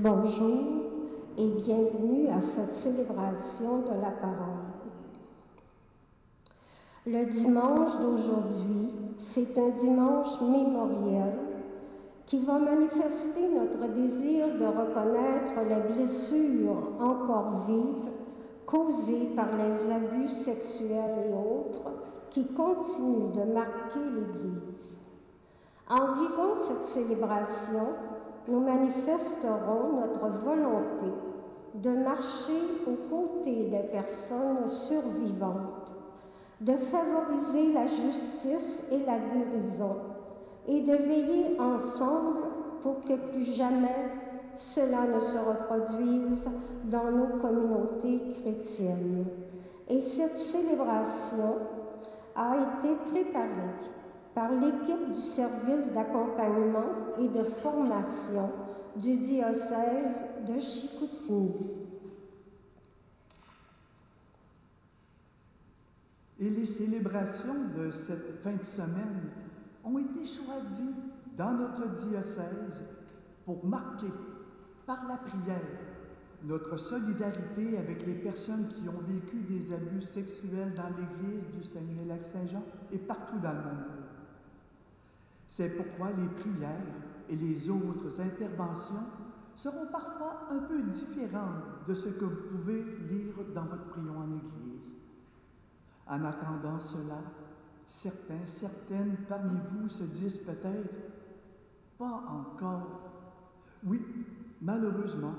Bonjour et bienvenue à cette célébration de la parole. Le dimanche d'aujourd'hui, c'est un dimanche mémoriel qui va manifester notre désir de reconnaître les blessures encore vives causées par les abus sexuels et autres qui continuent de marquer l'Église. En vivant cette célébration, nous manifesterons notre volonté de marcher aux côtés des personnes survivantes, de favoriser la justice et la guérison et de veiller ensemble pour que plus jamais cela ne se reproduise dans nos communautés chrétiennes. Et cette célébration a été préparée par l'équipe du service d'accompagnement et de formation du diocèse de Chicoutimi. Et les célébrations de cette fin de semaine ont été choisies dans notre diocèse pour marquer par la prière notre solidarité avec les personnes qui ont vécu des abus sexuels dans l'Église du Saguenay-Lac-Saint-Jean et partout dans le monde. C'est pourquoi les prières et les autres interventions seront parfois un peu différentes de ce que vous pouvez lire dans votre prion en Église. En attendant cela, certaines parmi vous se disent peut-être « pas encore ». Oui, malheureusement,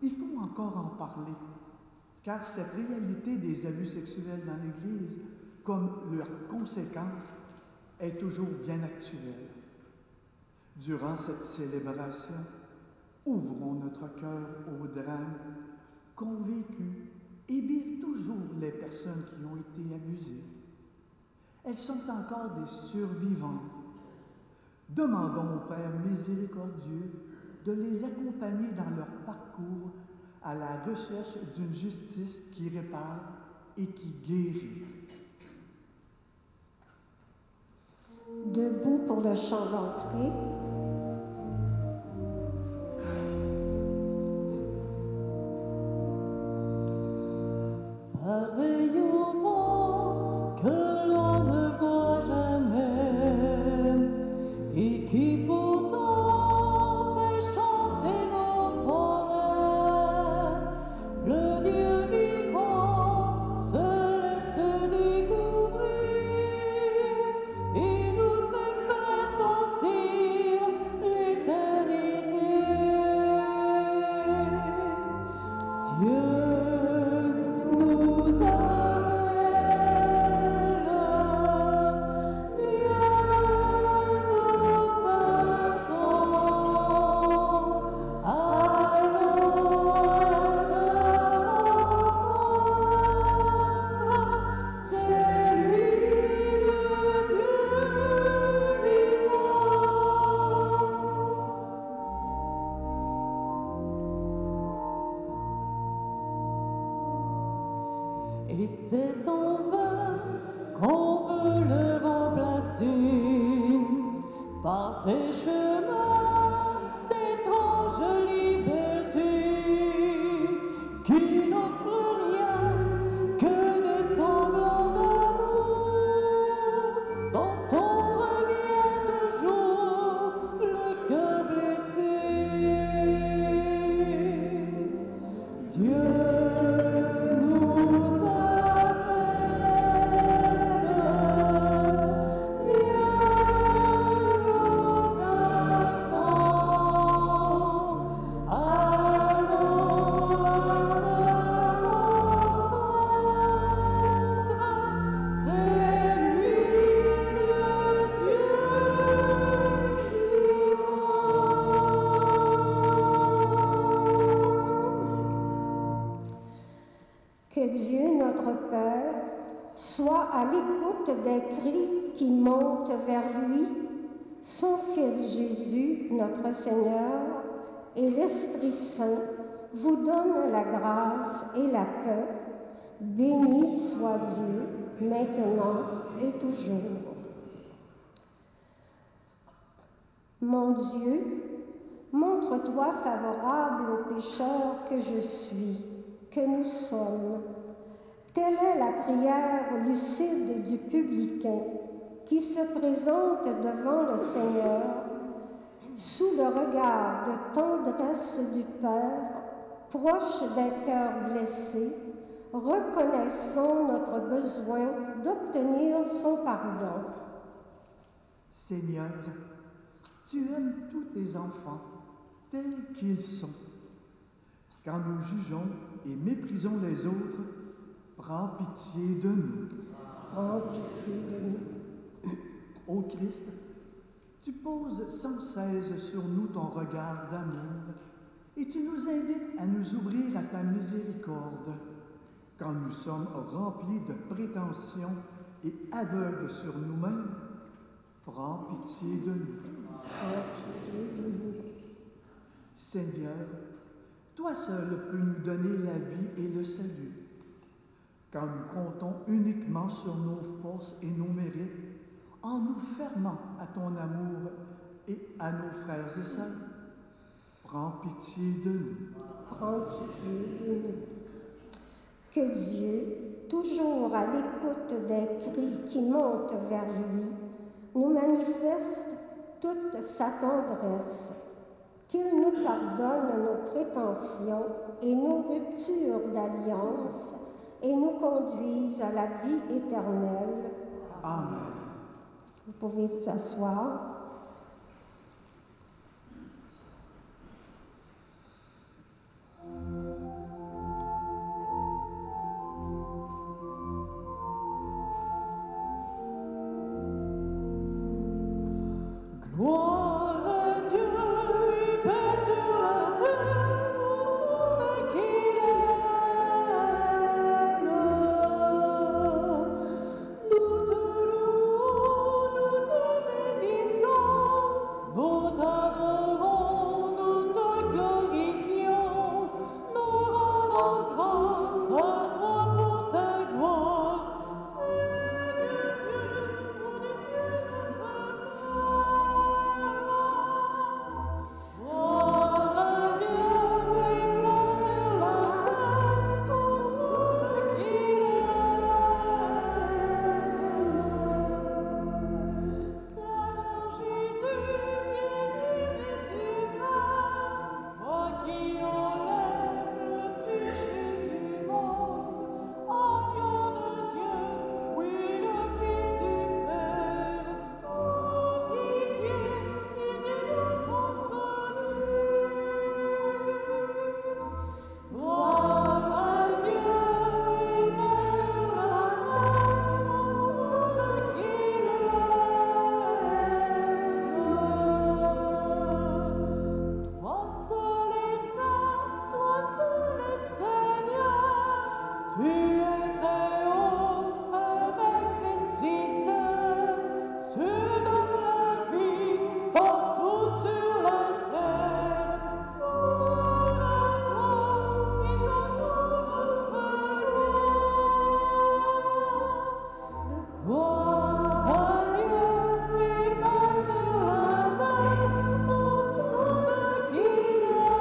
il faut encore en parler, car cette réalité des abus sexuels dans l'Église, comme leurs conséquences, est toujours bien actuelle. Durant cette célébration, ouvrons notre cœur au drame qu'ont vécu et vivent toujours les personnes qui ont été abusées. Elles sont encore des survivantes. Demandons au Père miséricordieux de les accompagner dans leur parcours à la recherche d'une justice qui répare et qui guérit. Debout pour le chant d'entrée. Pareil au vent que l'on ne voit jamais et qui pourtant fait chanter nos forêts, le Dieu vivant se laisse découvrir et nous fait pressentir l'éternité. Dieu nous appelle, Dieu nous attend, allons à sa rencontre, c'est lui le Dieu vivant. Et c'est en vain qu'on veut le remplacer par des chemins d'étranges libertés qui n'offrent rien que des semblants d'amour dont on revient toujours le cœur blessé. Dieu nous appelle, Dieu nous attend, allons à sa rencontre, c'est lui le Dieu vivant. Que Dieu, notre Père, soit à l'écoute des cris qui montent vers lui, son Fils Jésus, notre Seigneur, et l'Esprit Saint vous donnent la grâce et la paix. Béni soit Dieu, maintenant et toujours. Mon Dieu, Montre-toi favorable aux pécheurs que je suis, que nous sommes. Telle est la prière lucide du publicain qui se présente devant le Seigneur sous le regard de tendresse du Père, proche des cœurs blessés, reconnaissons notre besoin d'obtenir son pardon. Seigneur, tu aimes tous tes enfants tels qu'ils sont. Quand nous jugeons et méprisons les autres, prends pitié de nous. Prends pitié de nous. Ô Christ, tu poses sans cesse sur nous ton regard d'amour et tu nous invites à nous ouvrir à ta miséricorde. Quand nous sommes remplis de prétentions et aveugles sur nous-mêmes, prends pitié de nous. Prends pitié de nous. Seigneur, toi seul peux nous donner la vie et le salut. Quand nous comptons uniquement sur nos forces et nos mérites, en nous fermant à ton amour et à nos frères et sœurs, prends pitié de nous. Prends pitié de nous. Que Dieu, toujours à l'écoute des cris qui montent vers lui, nous manifeste toute sa tendresse, qu'il nous pardonne nos prétentions et nos ruptures d'alliance et nous conduise à la vie éternelle. Amen. Vous pouvez vous asseoir. Gloire à Dieu et paix sur la terre aux hommes qu'il aime. Nous te louons, nous te bénissons, nous t'adorons, nous te glorifions, nous rendons grâce à toi pour ta gloire. Seigneur Dieu, mon Dieu, notre Père. Gloire à Dieu et paix sur la terre aux hommes qu'il aime. Seigneur Jésus, bien-aimé du Père, toi qui enlèves le péché du monde, agneau de Dieu, oui le Fils du Père, prends pitié et viens nous consoler. Gloire à Dieu et paix sur la terre aux hommes qu'il aime. Toi seul est saint, toi seul est Seigneur, tu es très haut avec l'Esprit Saint, tu donnes la vie partout sur la terre. Gloire à toi et chantons notre joie. Gloire à Dieu et paix sur la terre aux hommes qu'il aime.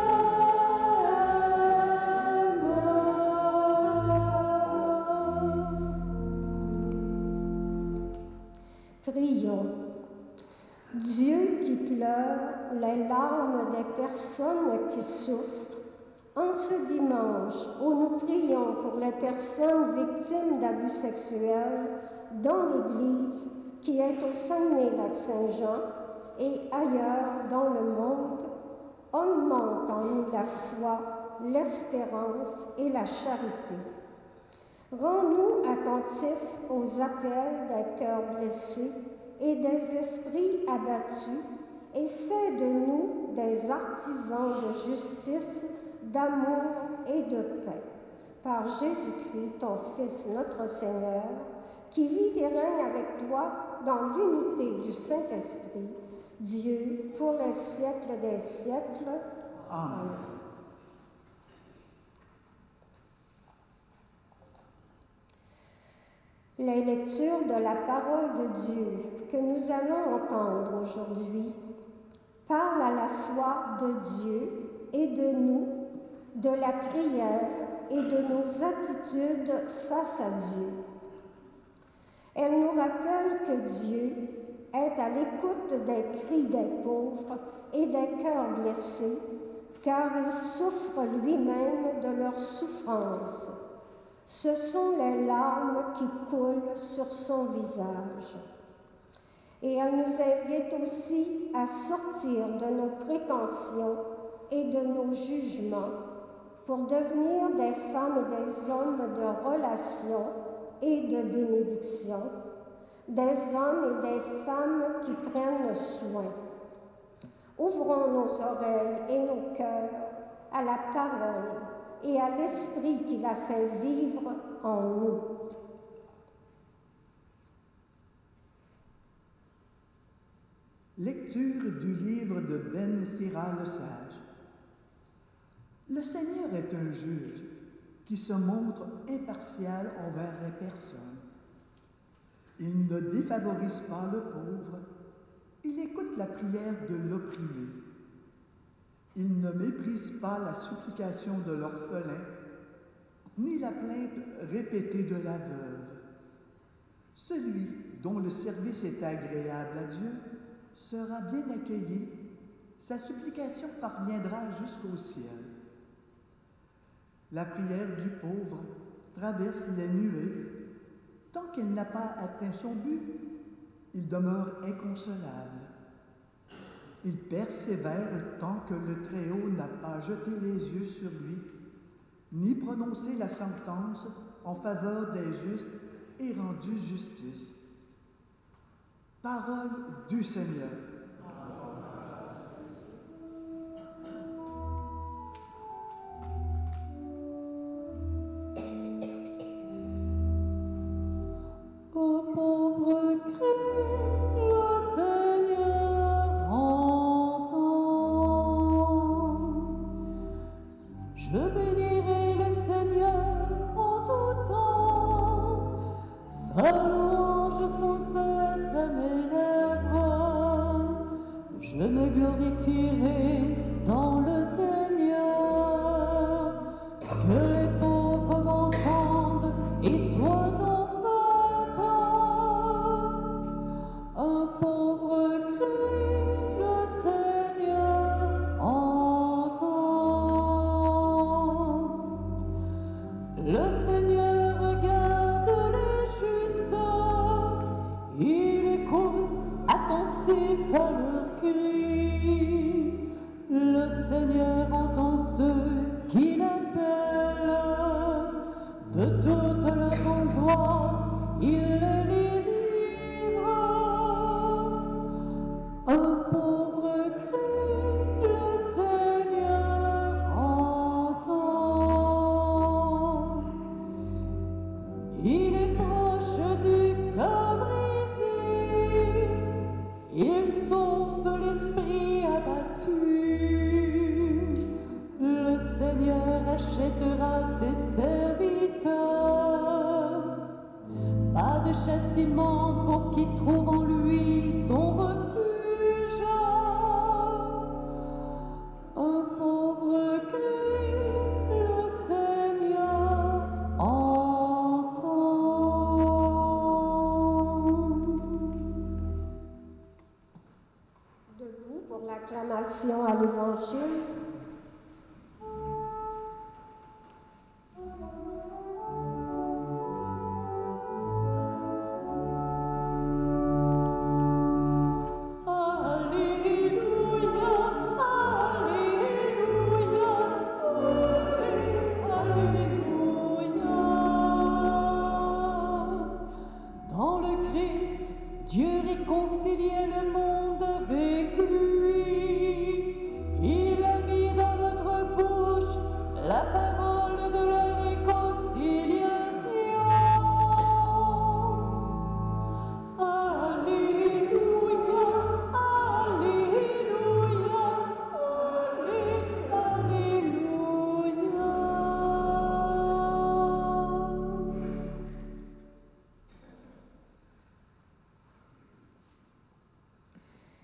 Prions. Dieu qui pleure les larmes des personnes qui souffrent, en ce dimanche où nous prions pour les personnes victimes d'abus sexuels dans l'Église qui est au Saguenay-Lac-Saint-Jean et ailleurs dans le monde, augmente en nous la foi, l'espérance et la charité. Rends-nous attentifs aux appels des cœurs blessés et des esprits abattus et fais de nous des artisans de justice, d'amour et de paix. Par Jésus-Christ, ton Fils, notre Seigneur, qui vit et règne avec toi dans l'unité du Saint-Esprit, Dieu, pour les siècles des siècles. Amen. Les lectures de la parole de Dieu que nous allons entendre aujourd'hui parle à la fois de Dieu et de nous, de la prière et de nos attitudes face à Dieu. Elle nous rappelle que Dieu est à l'écoute des cris des pauvres et des cœurs blessés, car il souffre lui-même de leur souffrance. Ce sont les larmes qui coulent sur son visage. Et elle nous invite aussi à sortir de nos prétentions et de nos jugements pour devenir des femmes et des hommes de relation et de bénédiction, des hommes et des femmes qui prennent soin. Ouvrons nos oreilles et nos cœurs à la parole et à l'esprit qu'il a fait vivre en nous. Lecture du livre de Ben Sira le Sage. Le Seigneur est un juge qui se montre impartial envers les personnes. Il ne défavorise pas le pauvre, il écoute la prière de l'opprimé. Il ne méprise pas la supplication de l'orphelin, ni la plainte répétée de la veuve. Celui dont le service est agréable à Dieu sera bien accueilli, sa supplication parviendra jusqu'au ciel. La prière du pauvre traverse les nuées. Tant qu'elle n'a pas atteint son but, il demeure inconsolable. Il persévère tant que le Très-Haut n'a pas jeté les yeux sur lui, ni prononcé la sentence en faveur des justes et rendu justice. Parole du Seigneur. Ô pauvre cri, le Seigneur entend. Je bénirai le Seigneur en tout temps. Sa louange sans cesse à mes lèvres. Je me glorifierai dans le Seigneur. Que les pauvres m'entendent et soient un pauvre cri, le Seigneur entend. Le Seigneur regarde les justes, il écoute attentif à leurs cris. Le Seigneur entend ceux qui l'appellent, de toutes leurs angoisses, il les délivre. Un pauvre cri, le Seigneur entend. Il est proche du cœur brisé, il sauve l'esprit abattu. Le Seigneur achètera ses serviteurs. Pas de châtiment pour qui trouve en lui son refuge. Un pauvre cri, le Seigneur entend. Debout pour l'acclamation à l'Évangile.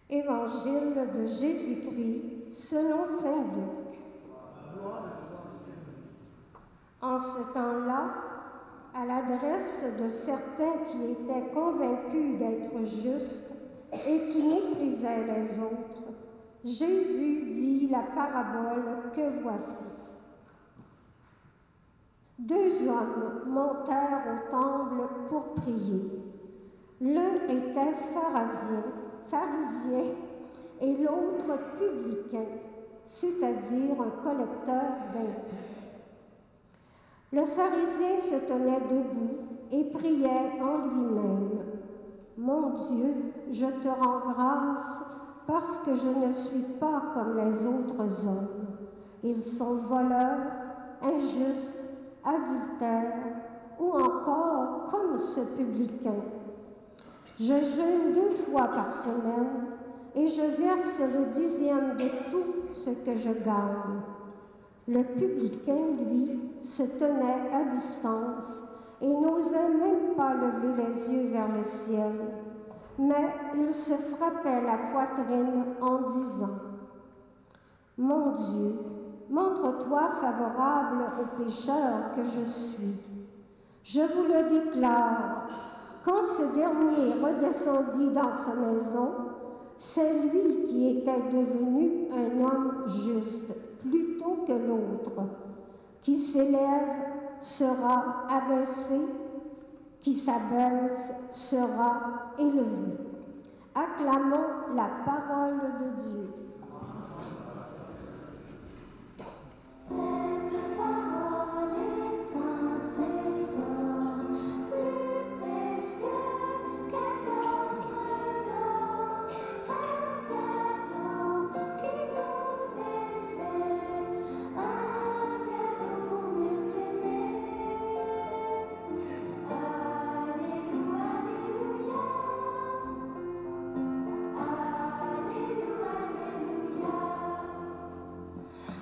Évangile de Jésus Jésus-Christ selon saint Luc. En ce temps-là, à l'adresse de certains qui étaient convaincus d'être justes et qui méprisaient les autres, Jésus dit la parabole que voici. Deux hommes montèrent au temple pour prier. L'un était pharisien et l'autre publicain, c'est-à-dire un collecteur d'impôts. Le pharisien se tenait debout et priait en lui-même. « Mon Dieu, je te rends grâce parce que je ne suis pas comme les autres hommes. Ils sont voleurs, injustes, adultères ou encore comme ce publicain. Je jeûne 2 fois par semaine et je verse le 10e de tout ce que je gagne. » Le publicain, lui, se tenait à distance et n'osait même pas lever les yeux vers le ciel, mais il se frappait la poitrine en disant « Mon Dieu, montre-toi favorable au pécheur que je suis. Je vous le déclare, quand ce dernier redescendit dans sa maison, c'est lui qui était devenu un homme juste plutôt que l'autre. Qui s'élève sera abaissé, qui s'abaisse sera élevé. » Acclamons la parole de Dieu. Cette parole est un trésor plus précieux qu'un coffre d'or, un cadeau qui nous est fait, un cadeau pour mieux s'aimer. Alléluia, alléluia, alléluia, alléluia.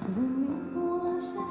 Venu pour la chair.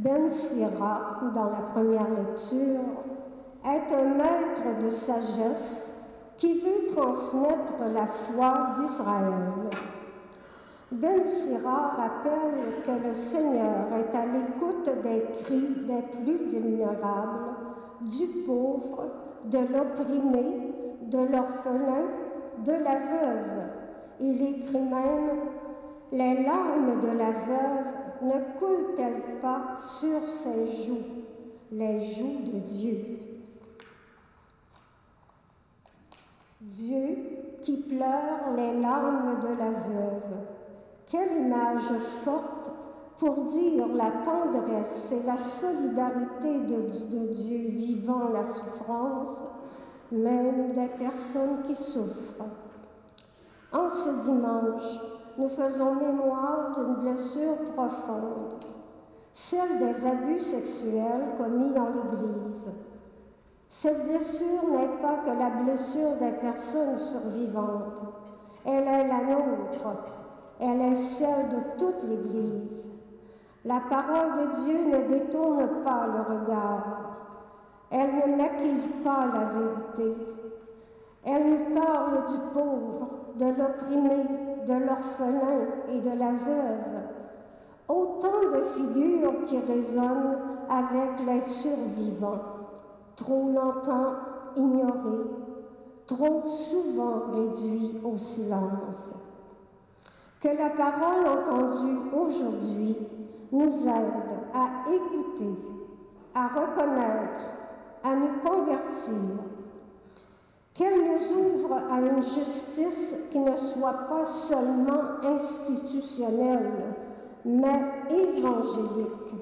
Ben Sira, dans la première lecture, est un maître de sagesse qui veut transmettre la foi d'Israël. Ben Sira rappelle que le Seigneur est à l'écoute des cris des plus vulnérables, du pauvre, de l'opprimé, de l'orphelin, de la veuve. Il écrit même « Les larmes de la veuve ne coulent-elles pas sur ses joues, les joues de Dieu ?» Dieu qui pleure les larmes de la veuve. Quelle image forte pour dire la tendresse et la solidarité de Dieu vivant la souffrance, même des personnes qui souffrent. En ce dimanche, nous faisons mémoire d'une blessure profonde, celle des abus sexuels commis dans l'Église. Cette blessure n'est pas que la blessure des personnes survivantes, elle est la nôtre, elle est celle de toute l'Église. La parole de Dieu ne détourne pas le regard, elle ne maquille pas la vérité. Elle nous parle du pauvre, de l'opprimé, de l'orphelin et de la veuve. Autant de figures qui résonnent avec les survivants, trop longtemps ignorés, trop souvent réduits au silence. Que la parole entendue aujourd'hui nous aide à écouter, à reconnaître, à nous convertir. Qu'elle nous ouvre à une justice qui ne soit pas seulement institutionnelle, mais évangélique.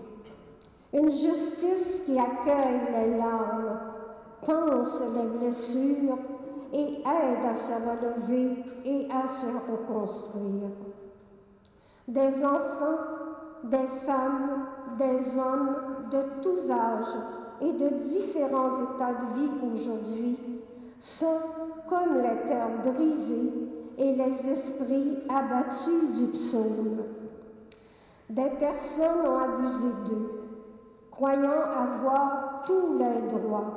Une justice qui accueille les larmes, pense les blessures et aide à se relever et à se reconstruire. Des enfants, des femmes, des hommes de tous âges et de différents états de vie aujourd'hui sont comme les cœurs brisés et les esprits abattus du psaume. Des personnes ont abusé d'eux, croyant avoir tous les droits.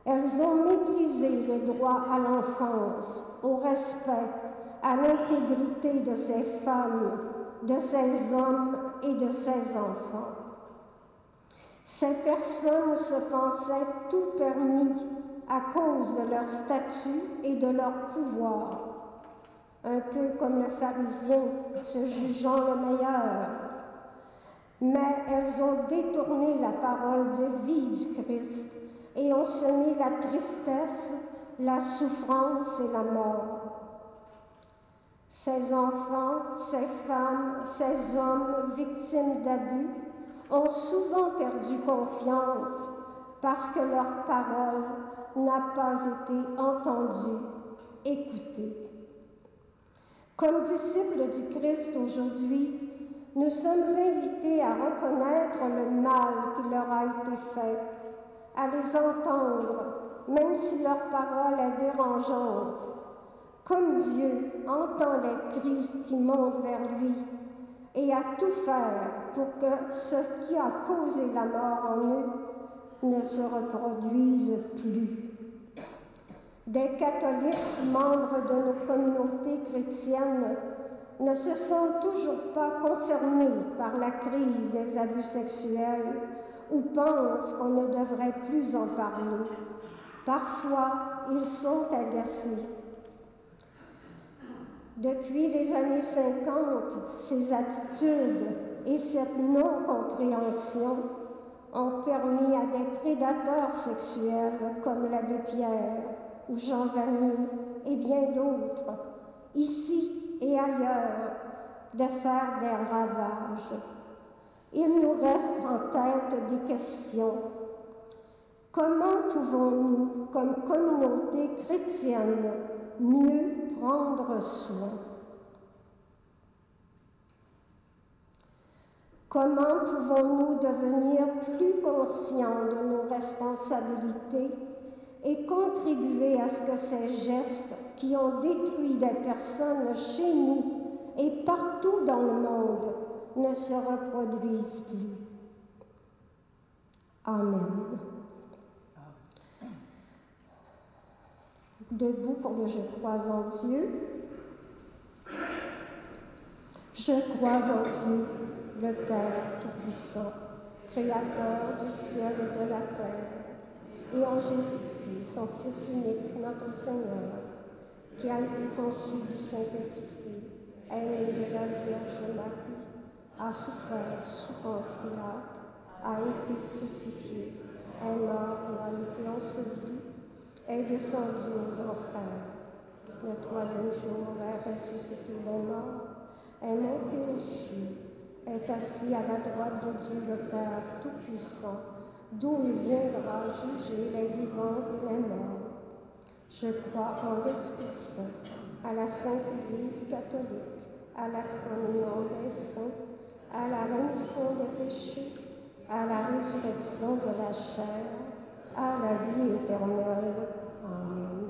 Elles ont méprisé le droit à l'enfance, au respect, à l'intégrité de ces femmes, de ces hommes et de ces enfants. Ces personnes se pensaient tout permis à cause de leur statut et de leur pouvoir, un peu comme le pharisien se jugeant le meilleur. Mais elles ont détourné la parole de vie du Christ et ont semé la tristesse, la souffrance et la mort. Ces enfants, ces femmes, ces hommes victimes d'abus ont souvent perdu confiance parce que leur parole n'a pas été entendue, écoutée. Comme disciples du Christ aujourd'hui, nous sommes invités à reconnaître le mal qui leur a été fait, à les entendre, même si leur parole est dérangeante, comme Dieu entend les cris qui montent vers lui, et à tout faire pour que ce qui a causé la mort en eux ne se reproduise plus. Des catholiques, membres de nos communautés chrétiennes, ne se sentent toujours pas concernés par la crise des abus sexuels ou pensent qu'on ne devrait plus en parler. Parfois, ils sont agacés. Depuis les années 50, ces attitudes et cette non-compréhension ont permis à des prédateurs sexuels comme l'abbé Pierre ou Jean Vanier et bien d'autres, ici et ailleurs, de faire des ravages. Il nous reste en tête des questions. Comment pouvons-nous, comme communauté chrétienne, mieux prendre soin? Comment pouvons-nous devenir plus conscients de nos responsabilités et contribuer à ce que ces gestes qui ont détruit des personnes chez nous et partout dans le monde ne se reproduisent plus? Amen. Debout pour le Je crois en Dieu. Je crois en Dieu, le Père Tout-Puissant, Créateur du ciel et de la terre, et en Jésus-Christ, son Fils unique, notre Seigneur, qui a été conçu du Saint-Esprit, est né de la Vierge Marie, a souffert sous Ponce Pilate, a été crucifié, est mort et a été enseveli, est descendu aux enfers. Le troisième jour est ressuscité des morts, est monté aux cieux, est assis à la droite de Dieu le Père Tout-Puissant, d'où il viendra juger les vivants et les morts. Je crois en l'Esprit Saint, à la Sainte Église catholique, à la communion des saints, à la rémission des péchés, à la résurrection de la chair, à la vie éternelle. Amen.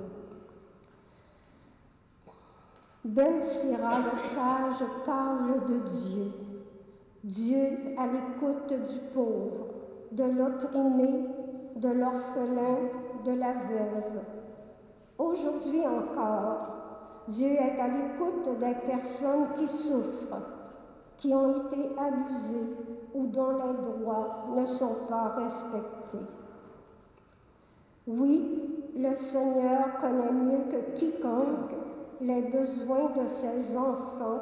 Ben Sira le sage parle de Dieu. Dieu à l'écoute du pauvre, de l'opprimé, de l'orphelin, de la veuve. Aujourd'hui encore, Dieu est à l'écoute des personnes qui souffrent, qui ont été abusées ou dont les droits ne sont pas respectés. Oui, le Seigneur connaît mieux que quiconque les besoins de ses enfants,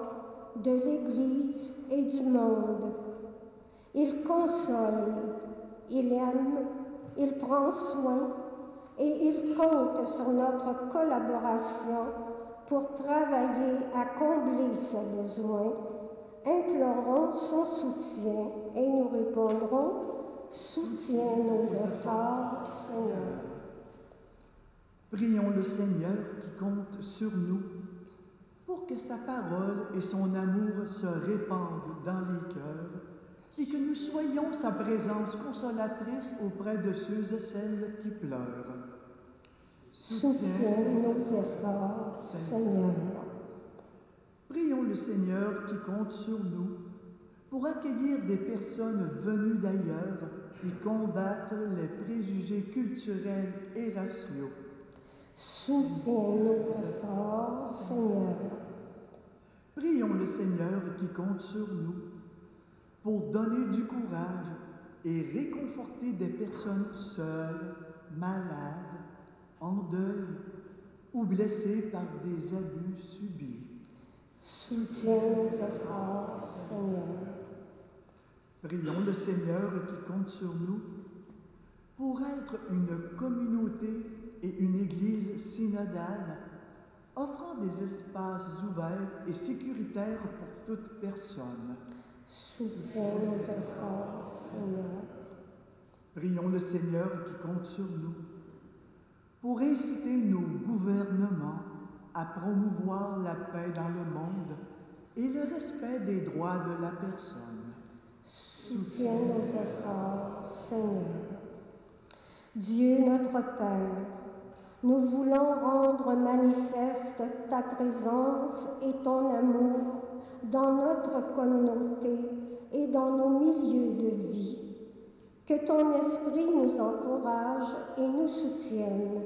de l'Église et du monde. Il console, il aime, il prend soin et il compte sur notre collaboration pour travailler à combler ses besoins. Implorons son soutien et nous répondrons: soutiens nos efforts, Seigneur. Prions le Seigneur qui compte sur nous pour que sa parole et son amour se répandent dans les cœurs et que nous soyons sa présence consolatrice auprès de ceux et celles qui pleurent. Soutiens nos efforts, Seigneur. Prions le Seigneur qui compte sur nous pour accueillir des personnes venues d'ailleurs et combattre les préjugés culturels et raciaux. Soutiens nos efforts, Seigneur. Prions le Seigneur qui compte sur nous pour donner du courage et réconforter des personnes seules, malades, en deuil ou blessées par des abus subis. Soutiens nos efforts, Seigneur. Prions le Seigneur qui compte sur nous pour être une communauté et une Église synodale, offrant des espaces ouverts et sécuritaires pour toute personne. Soutiens nos efforts, Seigneur. Prions le Seigneur qui compte sur nous pour inciter nos gouvernements à promouvoir la paix dans le monde et le respect des droits de la personne. Soutiens nos efforts, Seigneur. Dieu notre Père, nous voulons rendre manifeste ta présence et ton amour dans notre communauté et dans nos milieux de vie. Que ton esprit nous encourage et nous soutienne,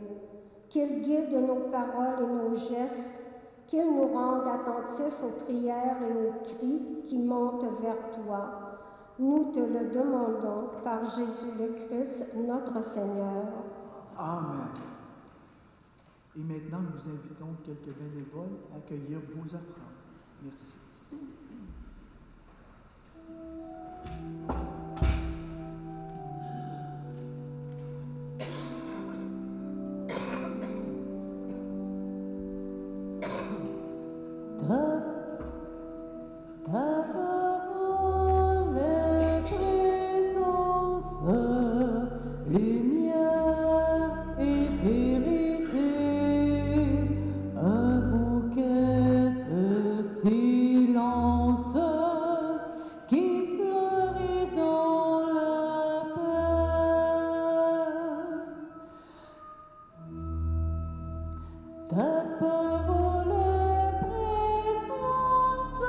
qu'il guide nos paroles et nos gestes, qu'il nous rende attentifs aux prières et aux cris qui montent vers toi. Nous te le demandons par Jésus le Christ, notre Seigneur. Amen. Et maintenant, nous invitons quelques bénévoles à accueillir vos offrandes. Merci. Ta parole est présence, lumière et vérité, un bouquet de silence qui fleurit dans la paix. Ta parole est présence,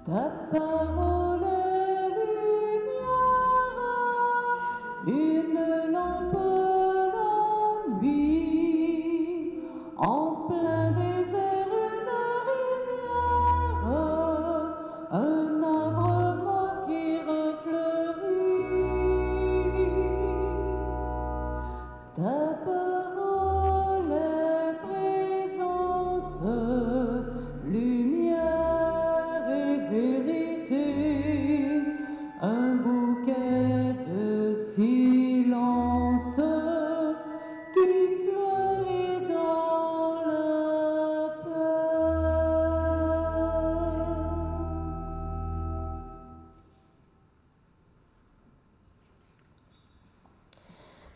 Ta parole est lumière, une lampe la nuit, en plein désert une rivière, un arbre mort qui refleurit. Ta parole est présence, lumière et vérité, un bouquet de silence qui fleurit dans la paix.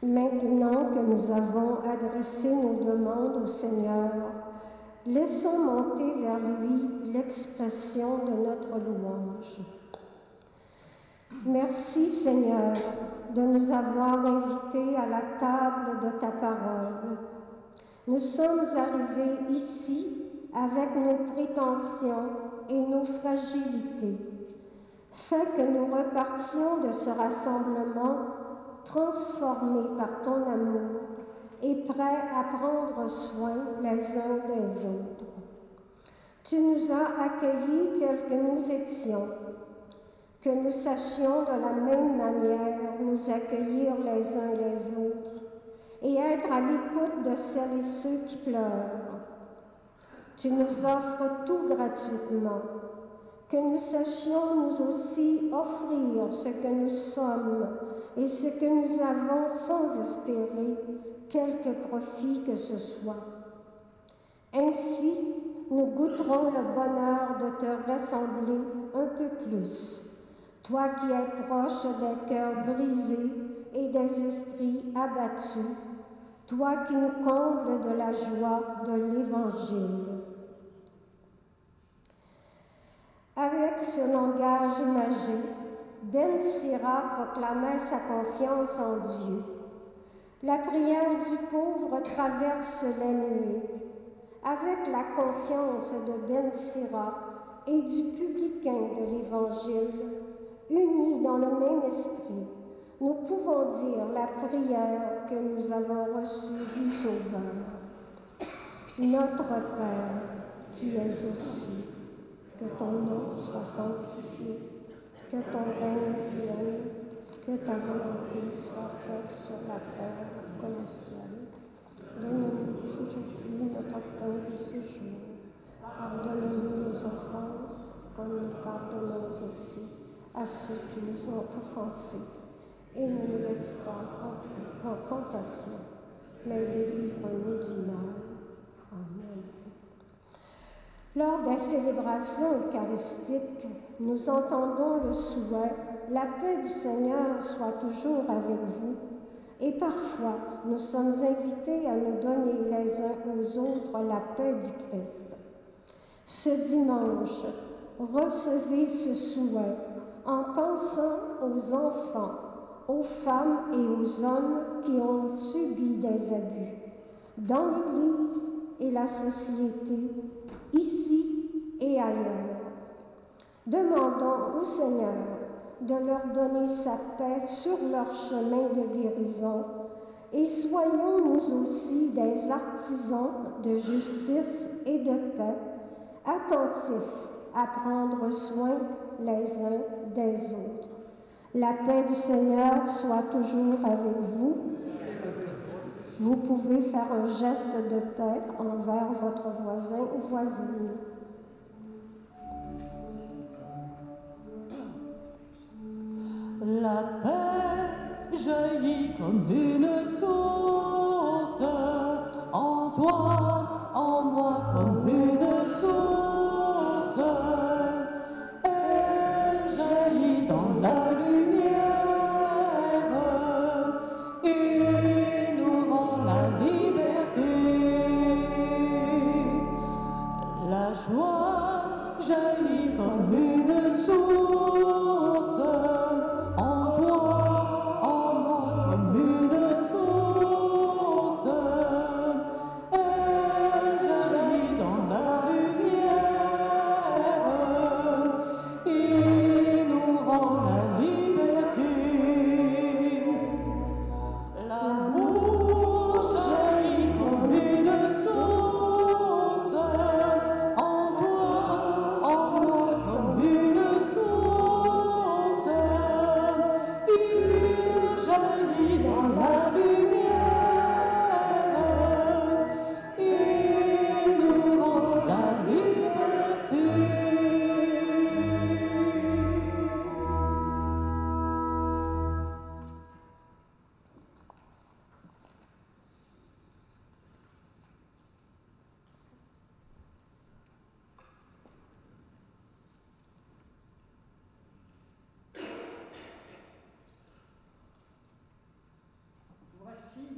Maintenant que nous avons adressé nos demandes au Seigneur, laissons monter vers lui l'expression de notre louange. Merci Seigneur de nous avoir invités à la table de ta parole. Nous sommes arrivés ici avec nos prétentions et nos fragilités. Fais que nous repartions de ce rassemblement transformés par ton amour et prêts à prendre soin les uns des autres. Tu nous as accueillis tels que nous étions, que nous sachions de la même manière nous accueillir les uns les autres et être à l'écoute de celles et ceux qui pleurent. Tu nous offres tout gratuitement, que nous sachions nous aussi offrir ce que nous sommes et ce que nous avons sans espérer quelque profit que ce soit. Ainsi, nous goûterons le bonheur de te ressembler un peu plus, toi qui es proche des cœurs brisés et des esprits abattus, toi qui nous combles de la joie de l'Évangile. Avec ce langage imagé, Ben Sira proclamait sa confiance en Dieu. La prière du pauvre traverse les nuées. Avec la confiance de Ben Sira et du publicain de l'Évangile, unis dans le même esprit, nous pouvons dire la prière que nous avons reçue du Sauveur. Notre Père, qui es aux cieux, que ton nom soit sanctifié, que ton règne vienne, que ta volonté soit faite sur la terre comme au ciel. Donne-nous aujourd'hui notre pain de ce jour. Pardonne-nous nos offenses, comme nous pardonnons aussi à ceux qui nous ont offensés. Et ne nous laisse pas entrer en tentation, mais délivre-nous du mal. Amen. Lors des célébrations eucharistiques, nous entendons le souhait « La paix du Seigneur soit toujours avec vous » et parfois nous sommes invités à nous donner les uns aux autres la paix du Christ. Ce dimanche, recevez ce souhait en pensant aux enfants, aux femmes et aux hommes qui ont subi des abus dans l'Église et la société, ici et ailleurs. Demandons au Seigneur de leur donner sa paix sur leur chemin de guérison et soyons nous aussi des artisans de justice et de paix, attentifs à prendre soin les uns des autres. La paix du Seigneur soit toujours avec vous. Vous pouvez faire un geste de paix envers votre voisin ou voisine. La paix jaillit comme d'une source, en toi, en moi comme une source. Elle jaillit dans la lumière et nous rend la liberté. La joie jaillit comme une source. Elle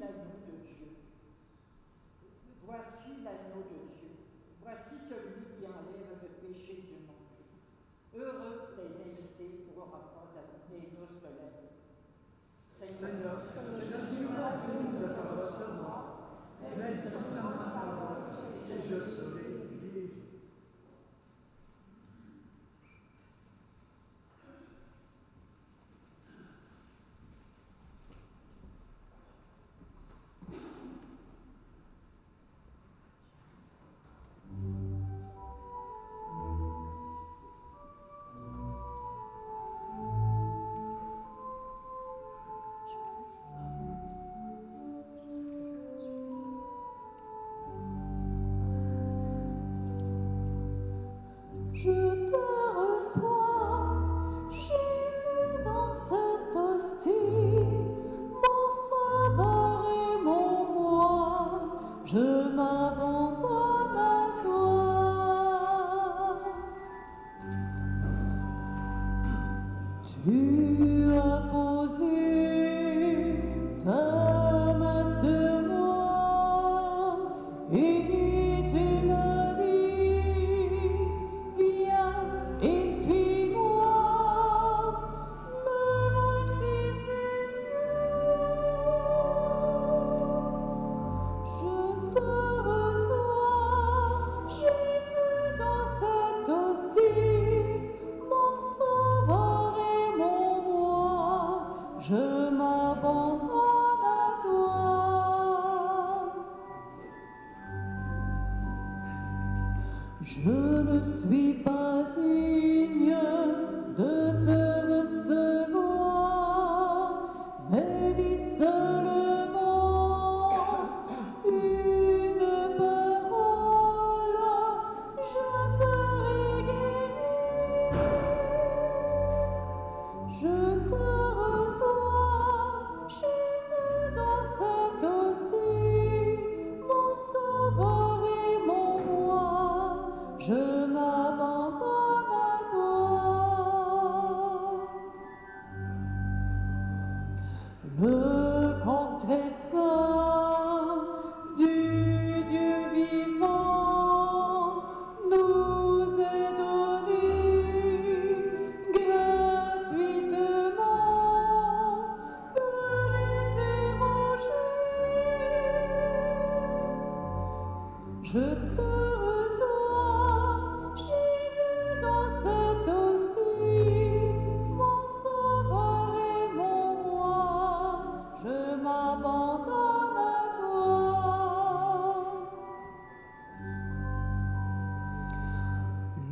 l'agneau de Dieu. Voici l'agneau de Dieu. Voici celui qui enlève le péché du monde. Heureux les invités au repas des noces de la vie. Seigneur, je ne suis pas digne de te recevoir, mais simplement ma parole, et je serai guéri. Je te reçois, Jésus, dans cette hostie, mon sauveur et mon roi, je m'abandonne à toi. Tu as posé ta main sur moi et tu me dis, viens et suis-moi. Me voici, Seigneur. Je te reçois, Jésus, dans cette hostie, mon sauveur et mon roi, je m'abandonne à toi. Je ne suis pas digne de te recevoir, mais dis seulement une parole, je serai guéri. Je te reçois, Jésus, dans cette hostie, mon sauveur et mon roi, je m'abandonne à toi. Le corps très saint du Dieu vivant nous est donné gratuitement, brûlés et mangés. Je te reçois, Jésus, dans cette hostie, mon sauveur et mon roi, je m'abandonne à toi.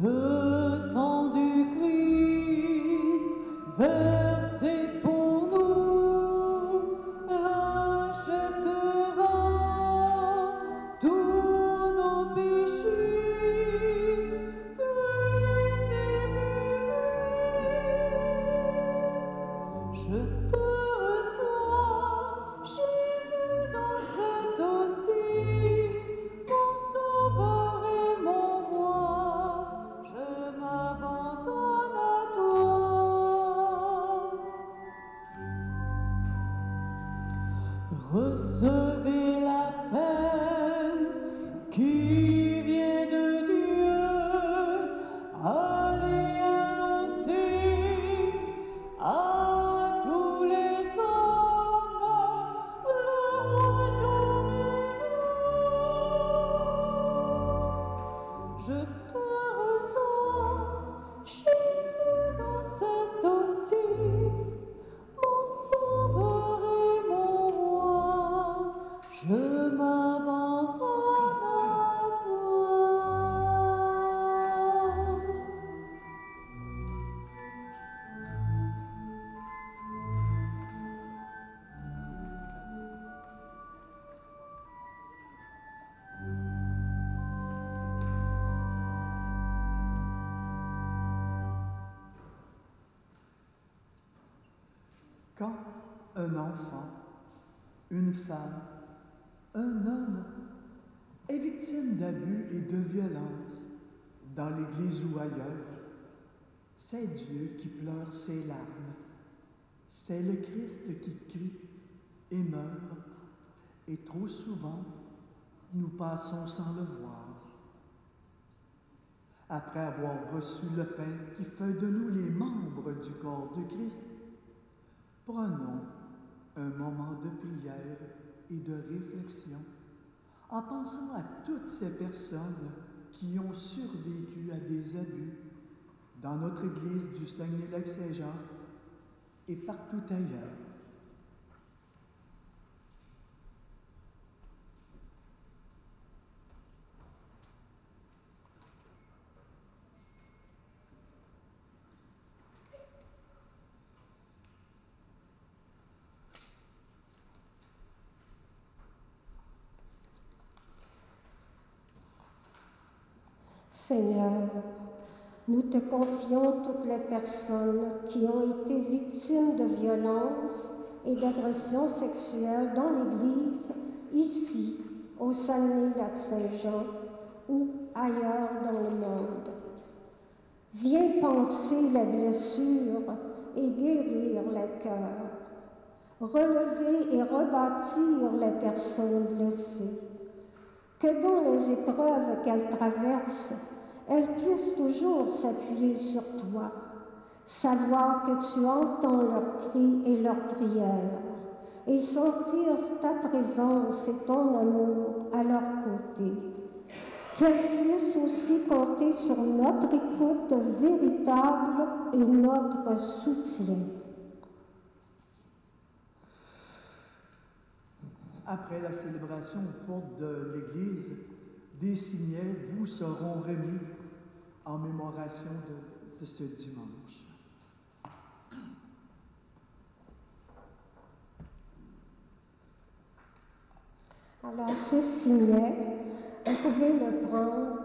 Le sang du Christ versé pour nous rachètera tous nos péchés, brûlés et murés. Je te reçois, Jésus, dans cette hostie, mon sauveur et mon roi, je m'abandonne à toi. Recevez la peine qui vient de Dieu, allez annoncer à tous les hommes le royaume est là. Je te reçois, Jésus, dans cette hostie, mon sauveur et mon roi, je m'abandonne à toi. Quand un enfant, une femme, un homme est victime d'abus et de violence dans l'Église ou ailleurs, c'est Dieu qui pleure ses larmes. C'est le Christ qui crie et meurt Et trop souvent, nous passons sans le voir. Après avoir reçu le pain qui fait de nous les membres du corps de Christ, prenons un moment de prière et de réflexion en pensant à toutes ces personnes qui ont survécu à des abus dans notre Église du Saguenay-Lac-Saint-Jean et partout ailleurs. Seigneur, nous te confions toutes les personnes qui ont été victimes de violences et d'agressions sexuelles dans l'Église, ici, au Saguenay-Lac-Saint-Jean ou ailleurs dans le monde. Viens panser les blessures et guérir les cœurs, relever et rebâtir les personnes blessées, que dans les épreuves qu'elles traversent, elles puissent toujours s'appuyer sur toi, savoir que tu entends leurs cris et leurs prières, et sentir ta présence et ton amour à leur côté. Qu'elles puissent aussi compter sur notre écoute véritable et notre soutien. Après la célébration aux portes de l'Église, des signets vous seront remis en mémoration de ce dimanche. Alors, ce signet, vous pouvez le prendre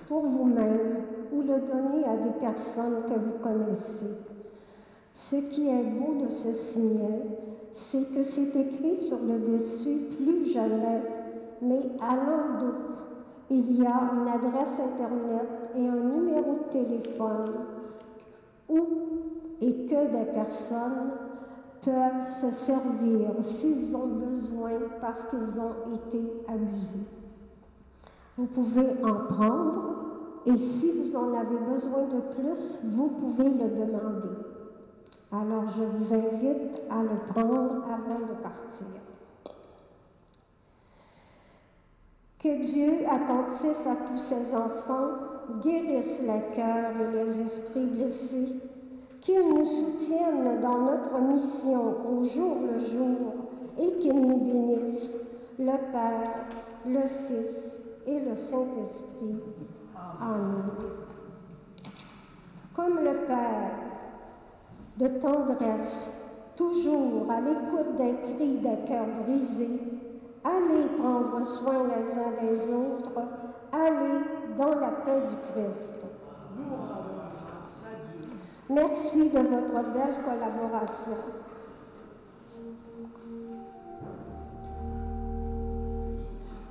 pour vous-même ou le donner à des personnes que vous connaissez. Ce qui est beau de ce signet, c'est que c'est écrit sur le dessus « Plus jamais », mais à l'endos, il y a une adresse Internet et un numéro de téléphone où et que des personnes peuvent se servir s'ils ont besoin parce qu'ils ont été abusés. Vous pouvez en prendre et si vous en avez besoin de plus, vous pouvez le demander. Alors, je vous invite à le prendre avant de partir. Que Dieu, attentif à tous ses enfants, guérisse les cœurs et les esprits blessés, qu'il nous soutienne dans notre mission au jour le jour et qu'il nous bénisse, le Père, le Fils et le Saint-Esprit. Amen. Comme le Père, de tendresse, toujours à l'écoute des cris des cœurs brisés, allez prendre soin les uns des autres, allez dans la paix du Christ. Merci de votre belle collaboration.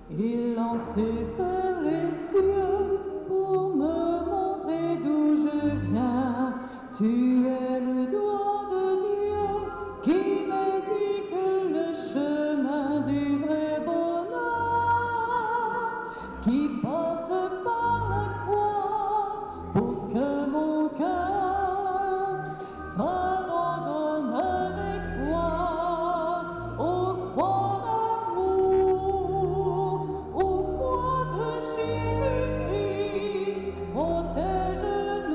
Il lancé vers les cieux pour me montrer d'où je viens. Tu es le doigt de Dieu qui m'indique le chemin du vrai bonheur, qui passe par la croix pour que mon cœur s'abandonne avec foi aux croix d'amour, aux croix de Jésus-Christ. Protège-nous,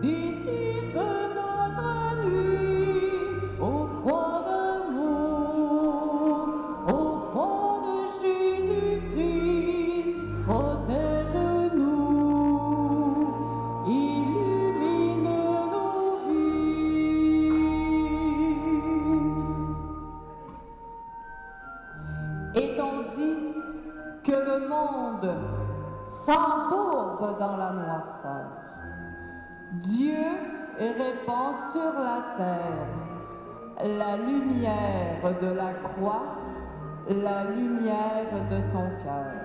dissipe notre nuit, aux croix d'amour, aux croix de Jésus-Christ. Protège-nous, illumine nos vies. Est-on dit que le monde s'embourbe dans la noirceur? Dieu répand sur la terre la lumière de la croix, la lumière de son cœur.